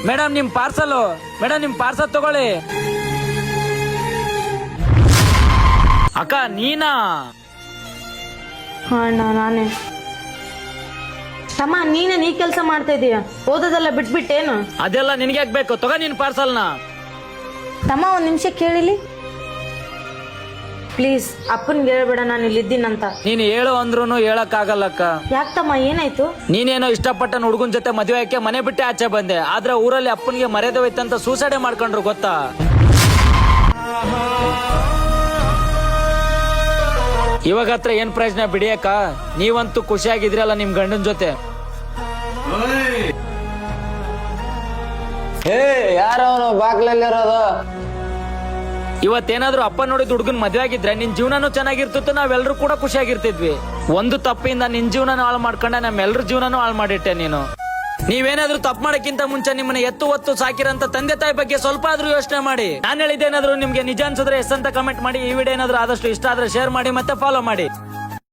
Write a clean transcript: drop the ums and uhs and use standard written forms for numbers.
Madam ನಿಮ್ parcel ತಗೊಳ್ಳಿ. ಅಕ್ಕ ನೀನಾ? ಹಾ ಅಣ್ಣ ನಾನೇ. ತಮ್ಮ ನೀನೇ ನೀ ಕೆಲಸ ಮಾಡ್ತಾ ಇದೀಯ, ಓದೋದೆಲ್ಲ ಬಿಟ್ಬಿಟ್ಟೇನು? ಅದೆಲ್ಲ ನಿನ್ಗೆ ಯಾಕೆ ಬೇಕು? ತಗೋ ನಿನ್ ಪಾರ್ಸಲ್ನ. ತಮ್ಮ ಒಂದ್ ನಿಮಿಷ ಕೇಳಿಲಿ ಪ್ಲೀಸ್. ಅಪ್ಪನ್ಗೆ ಹೇಳ್ಬೇಡ ನಾನು ಇಲ್ಲಿದ್ದೀನಂತ. ನೀನ್ ಹೇಳು ಅಂದ್ರೂ ಹೇಳಕ್ ಆಗಲ್ಲಕ್ಕ. ಯಾಕೆ ತಮ್ಮ ಏನಾಯ್ತು? ನೀನೇನೋ ಇಷ್ಟಪಟ್ಟ ಹುಡುಗನ್ ಜೊತೆ ಮದುವೆ ಆಕೆ ಮನೆ ಬಿಟ್ಟೆ ಆಚೆ ಬಂದೆ. ಆದ್ರೆ ಊರಲ್ಲಿ ಅಪ್ಪನ್ಗೆ ಮರ್ಯಾದೆ ಹೋಯ್ತಂತ ಸೂಸೈಡ್ ಮಾಡ್ಕೊಂಡ್ರು ಗೊತ್ತಾ? ಇವಾಗ ಹತ್ರ ಏನ್ ಪ್ರಯೋಜನ ಬಿಡಿಯಕ್ಕ? ನೀವಂತೂ ಖುಷಿಯಾಗಿದ್ರಲ್ಲ ನಿಮ್ ಗಂಡನ್ ಜೊತೆ. ಯಾರವನು ಬಾಗ್ಲಲ್ಲಿರೋದು? ಇವತ್ತೇನಾದ್ರೂ ಅಪ್ಪ ನೋಡಿದ್ ಹುಡುಗನ್ ಮದ್ವೆ ಆಗಿದ್ರೆ ನಿನ್ ಜೀವನನೂ ಚೆನ್ನಾಗಿರ್ತಿತ್ತು, ನಾವೆಲ್ಲರೂ ಕೂಡ ಖುಷಿಯಾಗಿರ್ತಿದ್ವಿ. ಒಂದು ತಪ್ಪಿಂದ ನಿನ್ ಜೀವನನೂ ಹಾಳು ಮಾಡ್ಕೊಂಡೆ, ನಮ್ಮೆಲ್ಲರ ಜೀವನನೂ ಹಾಳು ಮಾಡಿಟ್ಟೆ ನೀನು. ನೀವೇನಾದ್ರೂ ತಪ್ಪು ಮಾಡಕ್ಕಿಂತ ಮುಂಚೆ ನಿಮ್ಮನ್ನ ಎತ್ತು ಒತ್ತು ಸಾಕಿರಂತ ತಂದೆ ತಾಯಿ ಬಗ್ಗೆ ಸ್ವಲ್ಪ ಆದ್ರೂ ಯೋಚನೆ ಮಾಡಿ. ನಾನು ಹೇಳಿದ್ದೇನಾದ್ರೂ ನಿಮ್ಗೆ ನಿಜ ಅನ್ಸಿದ್ರೆ ಎಸ್ ಅಂತ ಕಮೆಂಟ್ ಮಾಡಿ. ಈ ವಿಡಿಯೋ ಏನಾದ್ರೂ ಆದಷ್ಟು ಇಷ್ಟ ಆದ್ರೆ ಶೇರ್ ಮಾಡಿ ಮತ್ತೆ ಫಾಲೋ ಮಾಡಿ.